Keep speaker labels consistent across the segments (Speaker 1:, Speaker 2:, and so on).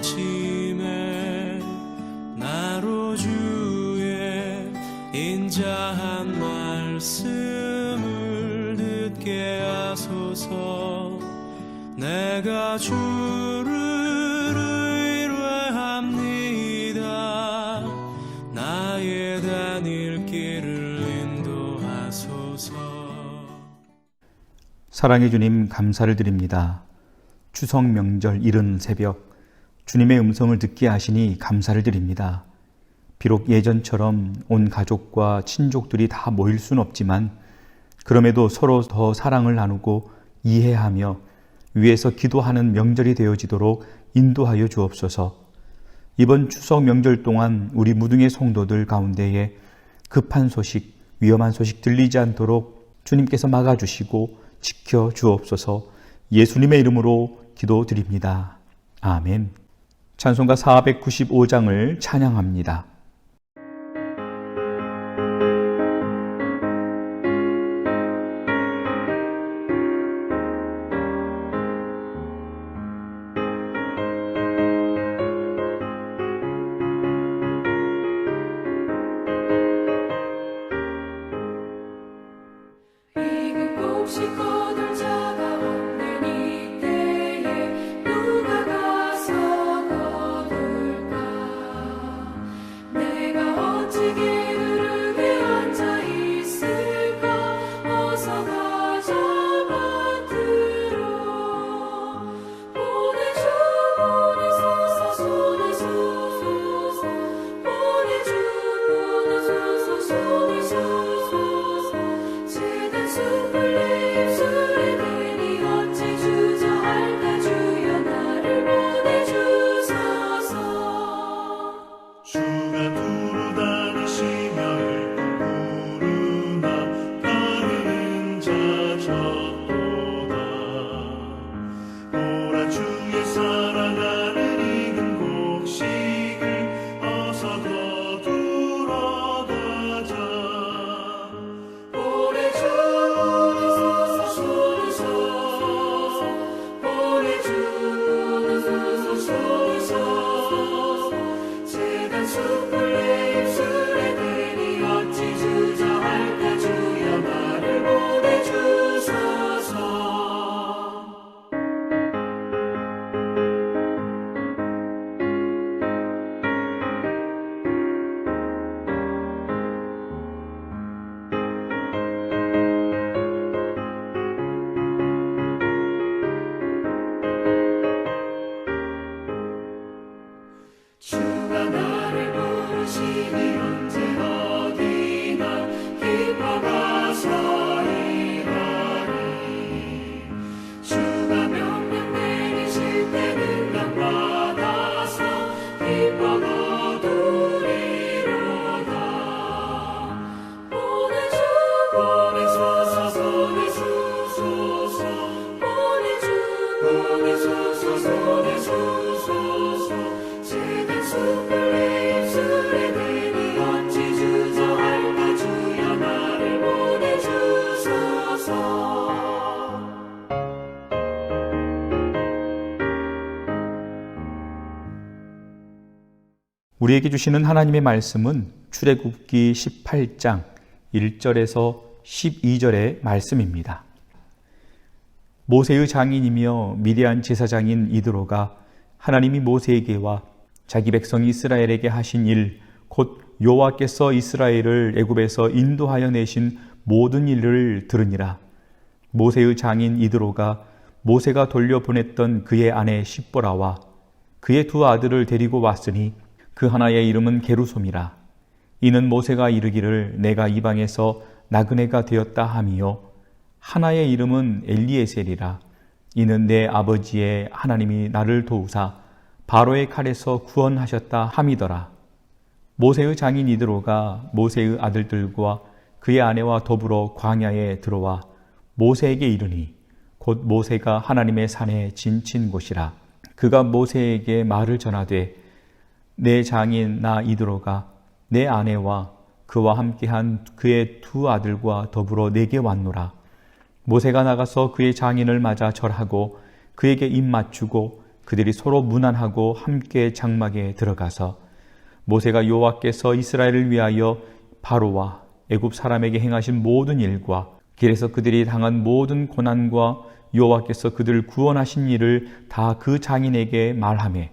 Speaker 1: 아침에 나로 주의 인자한 말씀을 듣게 하소서. 내가 주를 의뢰합니다. 나의 다닐 길을 인도하소서.
Speaker 2: 사랑의 주님, 감사를 드립니다. 추석 명절 이른 새벽 주님의 음성을 듣게 하시니 감사를 드립니다. 비록 예전처럼 온 가족과 친족들이 다 모일 순 없지만 그럼에도 서로 더 사랑을 나누고 이해하며 위에서 기도하는 명절이 되어지도록 인도하여 주옵소서. 이번 추석 명절 동안 우리 무등의 성도들 가운데에 급한 소식, 위험한 소식 들리지 않도록 주님께서 막아주시고 지켜주옵소서. 예수님의 이름으로 기도드립니다. 아멘. 찬송가 495장을 찬양합니다. 우리에게 주시는 하나님의 말씀은 출애굽기 18장 1절에서 12절의 말씀입니다. 모세의 장인이며 미디안 제사장인 이드로가 하나님이 모세에게와 자기 백성 이스라엘에게 하신 일, 곧 여호와께서 이스라엘을 애굽에서 인도하여 내신 모든 일을 들으니라. 모세의 장인 이드로가 모세가 돌려보냈던 그의 아내 십보라와 그의 두 아들을 데리고 왔으니 그 하나의 이름은 게르솜이라. 이는 모세가 이르기를 내가 이방에서 나그네가 되었다 하미요, 하나의 이름은 엘리에셀이라. 이는 내 아버지의 하나님이 나를 도우사 바로의 칼에서 구원하셨다 함이더라. 모세의 장인 이드로가 모세의 아들들과 그의 아내와 더불어 광야에 들어와 모세에게 이르니 곧 모세가 하나님의 산에 진친 곳이라. 그가 모세에게 말을 전하되 내 장인 나 이드로가 내 아내와 그와 함께한 그의 두 아들과 더불어 내게 왔노라. 모세가 나가서 그의 장인을 맞아 절하고 그에게 입 맞추고 그들이 서로 문안하고 함께 장막에 들어가서 모세가 여호와께서 이스라엘을 위하여 바로와 애굽 사람에게 행하신 모든 일과 길에서 그들이 당한 모든 고난과 여호와께서 그들을 구원하신 일을 다 그 장인에게 말하매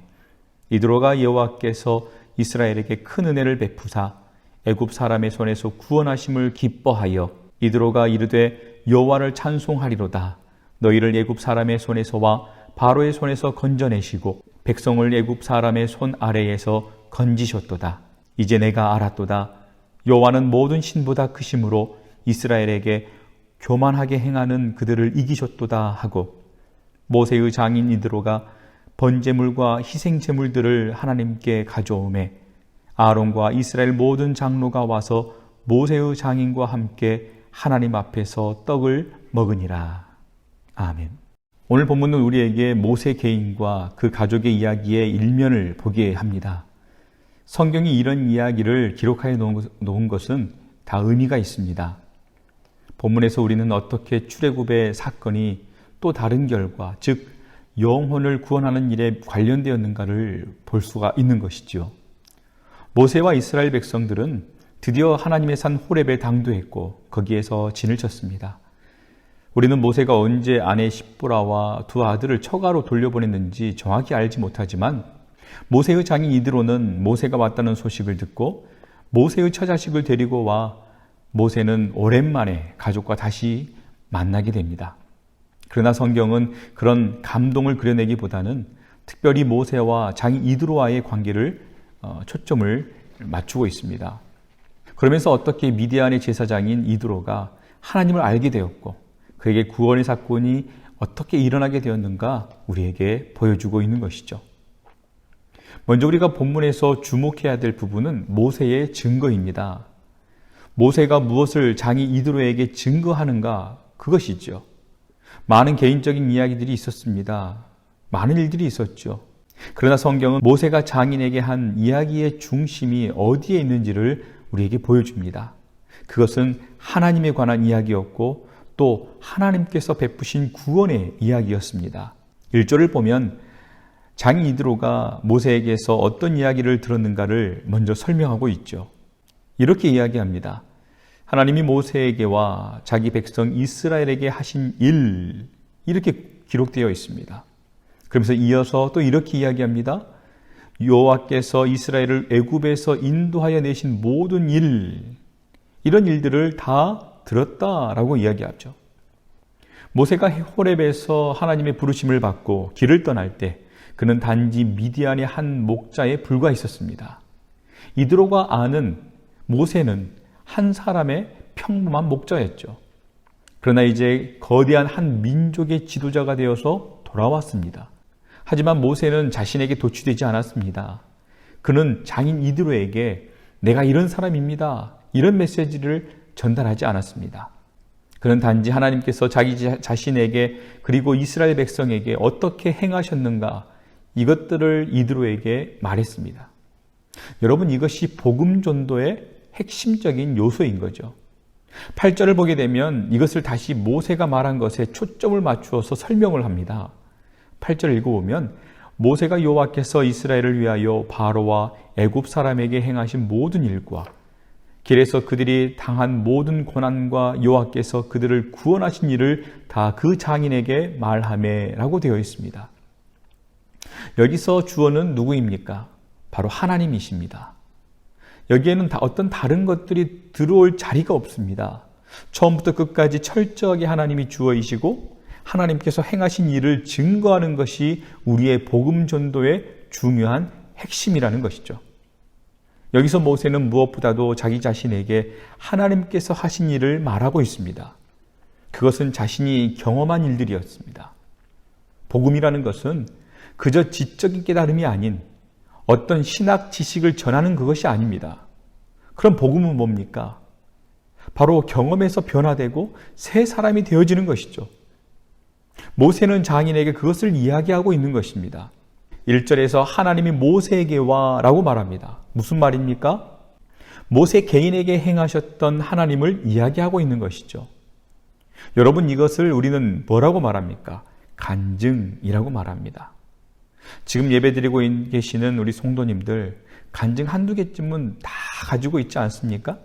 Speaker 2: 이드로가 여호와께서 이스라엘에게 큰 은혜를 베푸사 애굽 사람의 손에서 구원하심을 기뻐하여 이드로가 이르되 여호와를 찬송하리로다. 너희를 애굽 사람의 손에서와 바로의 손에서 건져내시고 백성을 애굽 사람의 손 아래에서 건지셨도다. 이제 내가 알았도다. 여호와는 모든 신보다 크심으로 이스라엘에게 교만하게 행하는 그들을 이기셨도다 하고 모세의 장인 이드로가 번제물과 희생제물들을 하나님께 가져오매 아론과 이스라엘 모든 장로가 와서 모세의 장인과 함께 하나님 앞에서 떡을 먹으니라. 아멘. 오늘 본문은 우리에게 모세 개인과 그 가족의 이야기의 일면을 보게 합니다. 성경이 이런 이야기를 기록하여 놓은 것은 다 의미가 있습니다. 본문에서 우리는 어떻게 출애굽의 사건이 또 다른 결과, 즉 영혼을 구원하는 일에 관련되었는가를 볼 수가 있는 것이죠. 모세와 이스라엘 백성들은 드디어 하나님의 산 호렙에 당도했고 거기에서 진을 쳤습니다. 우리는 모세가 언제 아내 십보라와 두 아들을 처가로 돌려보냈는지 정확히 알지 못하지만 모세의 장인 이드로는 모세가 왔다는 소식을 듣고 모세의 처자식을 데리고 와 모세는 오랜만에 가족과 다시 만나게 됩니다. 그러나 성경은 그런 감동을 그려내기보다는 특별히 모세와 장인 이드로와의 관계를 초점을 맞추고 있습니다. 그러면서 어떻게 미디안의 제사장인 이드로가 하나님을 알게 되었고 그에게 구원의 사건이 어떻게 일어나게 되었는가 우리에게 보여주고 있는 것이죠. 먼저 우리가 본문에서 주목해야 될 부분은 모세의 증거입니다. 모세가 무엇을 장인 이드로에게 증거하는가 그것이죠. 많은 개인적인 이야기들이 있었습니다. 많은 일들이 있었죠. 그러나 성경은 모세가 장인에게 한 이야기의 중심이 어디에 있는지를 우리에게 보여줍니다. 그것은 하나님에 관한 이야기였고 또 하나님께서 베푸신 구원의 이야기였습니다. 1절을 보면 장인 이드로가 모세에게서 어떤 이야기를 들었는가를 먼저 설명하고 있죠. 이렇게 이야기합니다. 하나님이 모세에게와 자기 백성 이스라엘에게 하신 일, 이렇게 기록되어 있습니다. 그러면서 이어서 또 이렇게 이야기합니다. 여호와께서 이스라엘을 애굽에서 인도하여 내신 모든 일, 이런 일들을 다 들었다라고 이야기하죠. 모세가 호렙에서 하나님의 부르심을 받고 길을 떠날 때 그는 단지 미디안의 한 목자에 불과했었습니다. 이드로가 아는 모세는 한 사람의 평범한 목자였죠. 그러나 이제 거대한 한 민족의 지도자가 되어서 돌아왔습니다. 하지만 모세는 자신에게 도취되지 않았습니다. 그는 장인 이드로에게 내가 이런 사람입니다. 이런 메시지를 전달하지 않았습니다. 그는 단지 하나님께서 자기 자신에게 그리고 이스라엘 백성에게 어떻게 행하셨는가 이것들을 이드로에게 말했습니다. 여러분, 이것이 복음 전도의 핵심적인 요소인 거죠. 8절을 보게 되면 이것을 다시 모세가 말한 것에 초점을 맞추어서 설명을 합니다. 8절 읽어보면 모세가 여호와께서 이스라엘을 위하여 바로와 애굽 사람에게 행하신 모든 일과 길에서 그들이 당한 모든 고난과 여호와께서 그들을 구원하신 일을 다 그 장인에게 말하매라고 되어 있습니다. 여기서 주어는 누구입니까? 바로 하나님이십니다. 여기에는 어떤 다른 것들이 들어올 자리가 없습니다. 처음부터 끝까지 철저하게 하나님이 주어이시고 하나님께서 행하신 일을 증거하는 것이 우리의 복음 전도의 중요한 핵심이라는 것이죠. 여기서 모세는 무엇보다도 자기 자신에게 하나님께서 하신 일을 말하고 있습니다. 그것은 자신이 경험한 일들이었습니다. 복음이라는 것은 그저 지적인 깨달음이 아닌 어떤 신학 지식을 전하는 그것이 아닙니다. 그럼 복음은 뭡니까? 바로 경험에서 변화되고 새 사람이 되어지는 것이죠. 모세는 장인에게 그것을 이야기하고 있는 것입니다. 1절에서 하나님이 모세에게 와라고 말합니다. 무슨 말입니까? 모세 개인에게 행하셨던 하나님을 이야기하고 있는 것이죠. 여러분, 이것을 우리는 뭐라고 말합니까? 간증이라고 말합니다. 지금 예배드리고 계시는 우리 성도님들 간증 한두 개쯤은 다 가지고 있지 않습니까?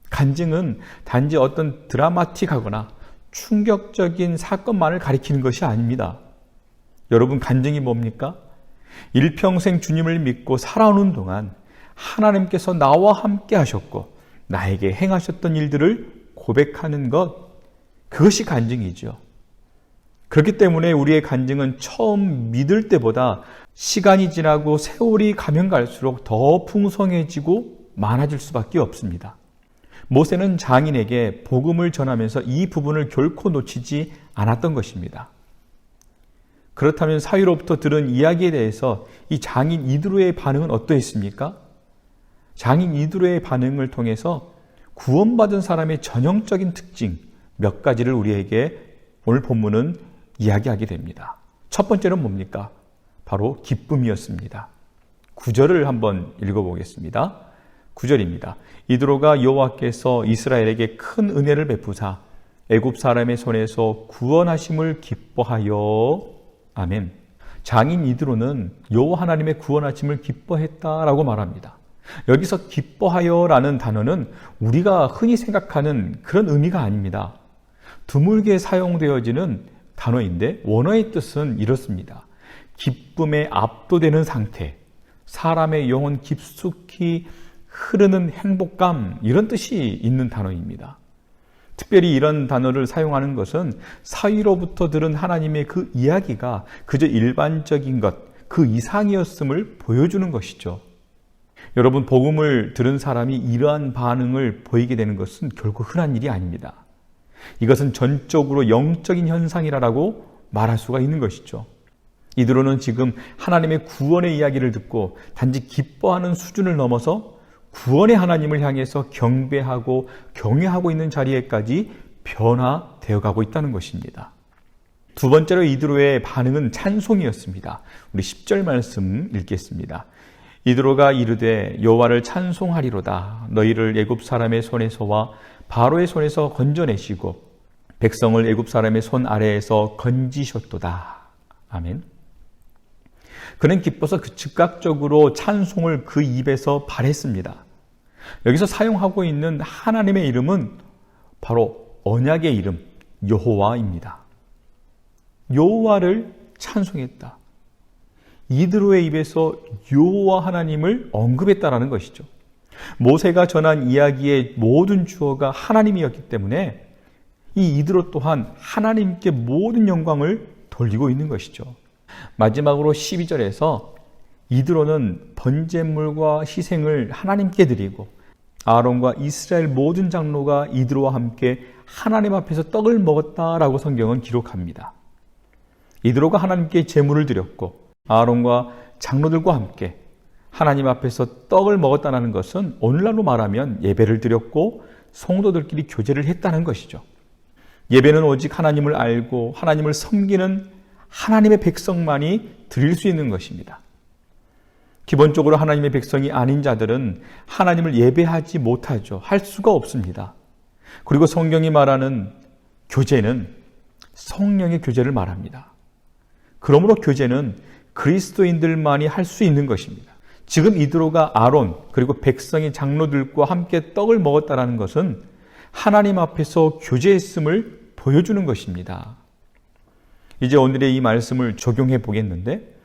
Speaker 2: 간증은 단지 어떤 드라마틱하거나 충격적인 사건만을 가리키는 것이 아닙니다. 여러분, 간증이 뭡니까? 일평생 주님을 믿고 살아오는 동안 하나님께서 나와 함께 하셨고 나에게 행하셨던 일들을 고백하는 것, 그것이 간증이죠. 그렇기 때문에 우리의 간증은 처음 믿을 때보다 시간이 지나고 세월이 가면 갈수록 더 풍성해지고 많아질 수밖에 없습니다. 모세는 장인에게 복음을 전하면서 이 부분을 결코 놓치지 않았던 것입니다. 그렇다면 사위로부터 들은 이야기에 대해서 이 장인 이드로의 반응은 어떠했습니까? 장인 이드로의 반응을 통해서 구원받은 사람의 전형적인 특징 몇 가지를 우리에게 오늘 본문은 이야기하게 됩니다. 첫 번째는 뭡니까? 바로 기쁨이었습니다. 9절을 한번 읽어보겠습니다. 9절입니다. 이드로가 여호와께서 이스라엘에게 큰 은혜를 베푸사 애굽 사람의 손에서 구원하심을 기뻐하여. 아멘. 장인 이드로는 여호와 하나님의 구원하심을 기뻐했다라고 말합니다. 여기서 기뻐하여라는 단어는 우리가 흔히 생각하는 그런 의미가 아닙니다. 드물게 사용되어지는 단어인데 원어의 뜻은 이렇습니다. 기쁨에 압도되는 상태, 사람의 영혼 깊숙이 흐르는 행복감, 이런 뜻이 있는 단어입니다. 특별히 이런 단어를 사용하는 것은 사위로부터 들은 하나님의 그 이야기가 그저 일반적인 것, 그 이상이었음을 보여주는 것이죠. 여러분, 복음을 들은 사람이 이러한 반응을 보이게 되는 것은 결코 흔한 일이 아닙니다. 이것은 전적으로 영적인 현상이라고 말할 수가 있는 것이죠. 이드로는 지금 하나님의 구원의 이야기를 듣고 단지 기뻐하는 수준을 넘어서 구원의 하나님을 향해서 경배하고 경외하고 있는 자리에까지 변화되어 가고 있다는 것입니다. 두 번째로 이드로의 반응은 찬송이었습니다. 우리 10절 말씀 읽겠습니다. 이드로가 이르되 여호와를 찬송하리로다. 너희를 애굽 사람의 손에서와 바로의 손에서 건져내시고 백성을 애굽 사람의 손 아래에서 건지셨도다. 아멘. 그는 기뻐서 즉각적으로 찬송을 그 입에서 발했습니다. 여기서 사용하고 있는 하나님의 이름은 바로 언약의 이름 여호와입니다. 여호와를 찬송했다. 이드로의 입에서 여호와 하나님을 언급했다라는 것이죠. 모세가 전한 이야기의 모든 주어가 하나님이었기 때문에 이 이드로 또한 하나님께 모든 영광을 돌리고 있는 것이죠. 마지막으로 12절에서 이드로는 번제물과 희생을 하나님께 드리고 아론과 이스라엘 모든 장로가 이드로와 함께 하나님 앞에서 떡을 먹었다라고 성경은 기록합니다. 이드로가 하나님께 제물을 드렸고 아론과 장로들과 함께 하나님 앞에서 떡을 먹었다는 것은 오늘날로 말하면 예배를 드렸고 성도들끼리 교제를 했다는 것이죠. 예배는 오직 하나님을 알고 하나님을 섬기는 하나님의 백성만이 드릴 수 있는 것입니다. 기본적으로 하나님의 백성이 아닌 자들은 하나님을 예배하지 못하죠. 할 수가 없습니다. 그리고 성경이 말하는 교제는 성령의 교제를 말합니다. 그러므로 교제는 그리스도인들만이 할 수 있는 것입니다. 지금 이드로가 아론 그리고 백성의 장로들과 함께 떡을 먹었다는 것은 하나님 앞에서 교제했음을 보여주는 것입니다. 이제 오늘의 이 말씀을 적용해 보겠는데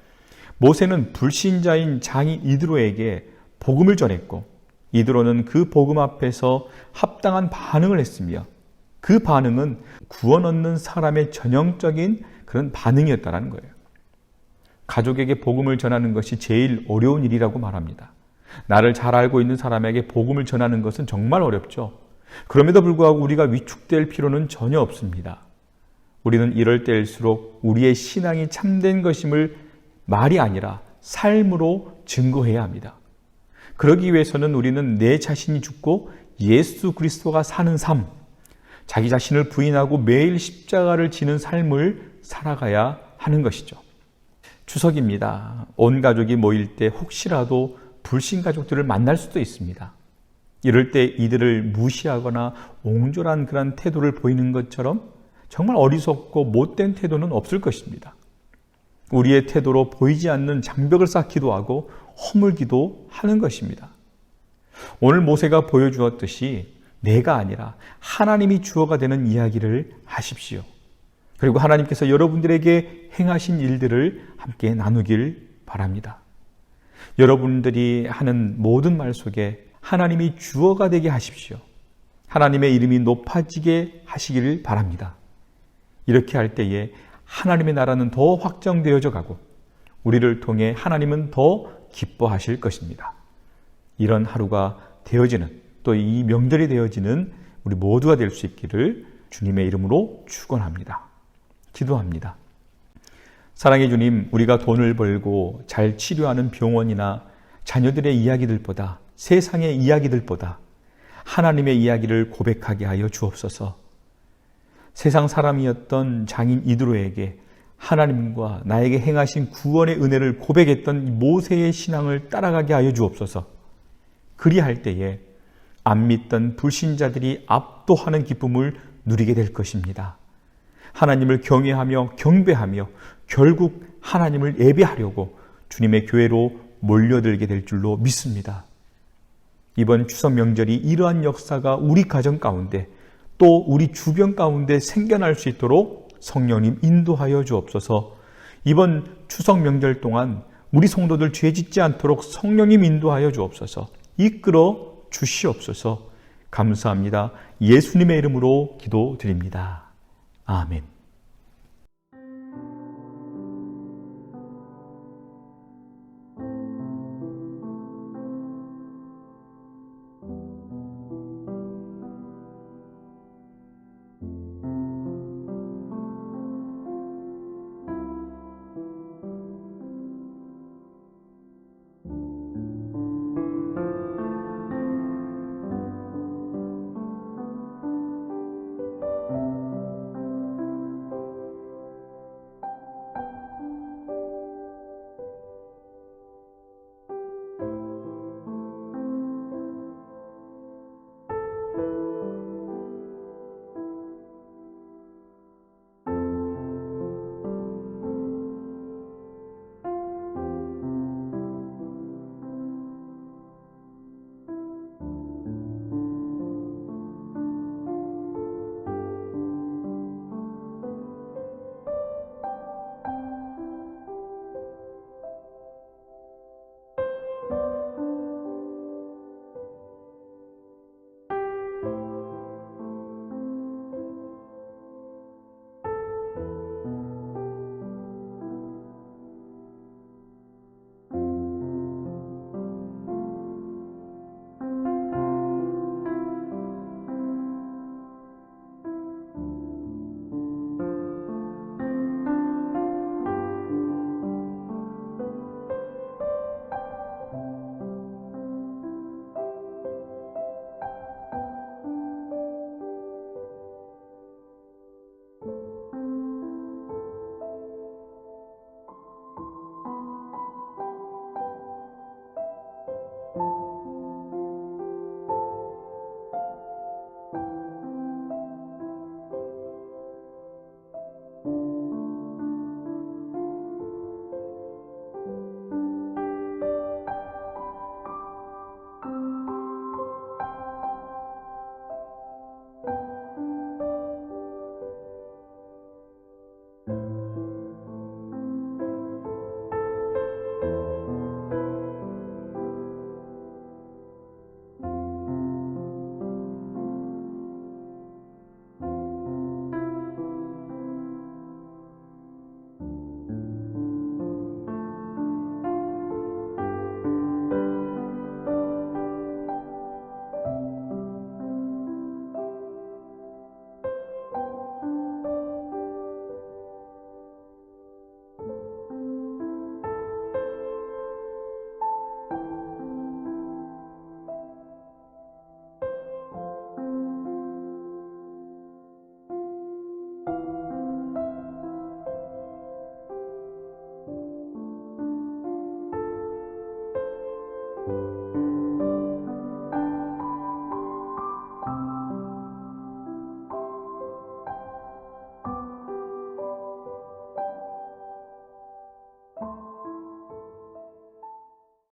Speaker 2: 모세는 불신자인 장인 이드로에게 복음을 전했고 이드로는 그 복음 앞에서 합당한 반응을 했으며 그 반응은 구원 얻는 사람의 전형적인 그런 반응이었다는 거예요. 가족에게 복음을 전하는 것이 제일 어려운 일이라고 말합니다. 나를 잘 알고 있는 사람에게 복음을 전하는 것은 정말 어렵죠. 그럼에도 불구하고 우리가 위축될 필요는 전혀 없습니다. 우리는 이럴 때일수록 우리의 신앙이 참된 것임을 말이 아니라 삶으로 증거해야 합니다. 그러기 위해서는 우리는 내 자신이 죽고 예수 그리스도가 사는 삶, 자기 자신을 부인하고 매일 십자가를 지는 삶을 살아가야 하는 것이죠. 추석입니다. 온 가족이 모일 때 혹시라도 불신 가족들을 만날 수도 있습니다. 이럴 때 이들을 무시하거나 옹졸한 그런 태도를 보이는 것처럼 정말 어리석고 못된 태도는 없을 것입니다. 우리의 태도로 보이지 않는 장벽을 쌓기도 하고 허물기도 하는 것입니다. 오늘 모세가 보여주었듯이 내가 아니라 하나님이 주어가 되는 이야기를 하십시오. 그리고 하나님께서 여러분들에게 행하신 일들을 함께 나누길 바랍니다. 여러분들이 하는 모든 말 속에 하나님이 주어가 되게 하십시오. 하나님의 이름이 높아지게 하시길 바랍니다. 이렇게 할 때에 하나님의 나라는 더 확정되어져 가고 우리를 통해 하나님은 더 기뻐하실 것입니다. 이런 하루가 되어지는, 또 이 명절이 되어지는 우리 모두가 될 수 있기를 주님의 이름으로 축원합니다. 기도합니다. 사랑의 주님, 우리가 돈을 벌고 잘 치료하는 병원이나 자녀들의 이야기들보다, 세상의 이야기들보다 하나님의 이야기를 고백하게 하여 주옵소서. 세상 사람이었던 장인 이드로에게 하나님과 나에게 행하신 구원의 은혜를 고백했던 모세의 신앙을 따라가게 하여 주옵소서. 그리할 때에 안 믿던 불신자들이 압도하는 기쁨을 누리게 될 것입니다. 하나님을 경외하며 경배하며 결국 하나님을 예배하려고 주님의 교회로 몰려들게 될 줄로 믿습니다. 이번 추석 명절이 이러한 역사가 우리 가정 가운데 또 우리 주변 가운데 생겨날 수 있도록 성령님 인도하여 주옵소서. 이번 추석 명절 동안 우리 성도들 죄 짓지 않도록 성령님 인도하여 주옵소서. 이끌어 주시옵소서. 감사합니다. 예수님의 이름으로 기도드립니다. 아멘.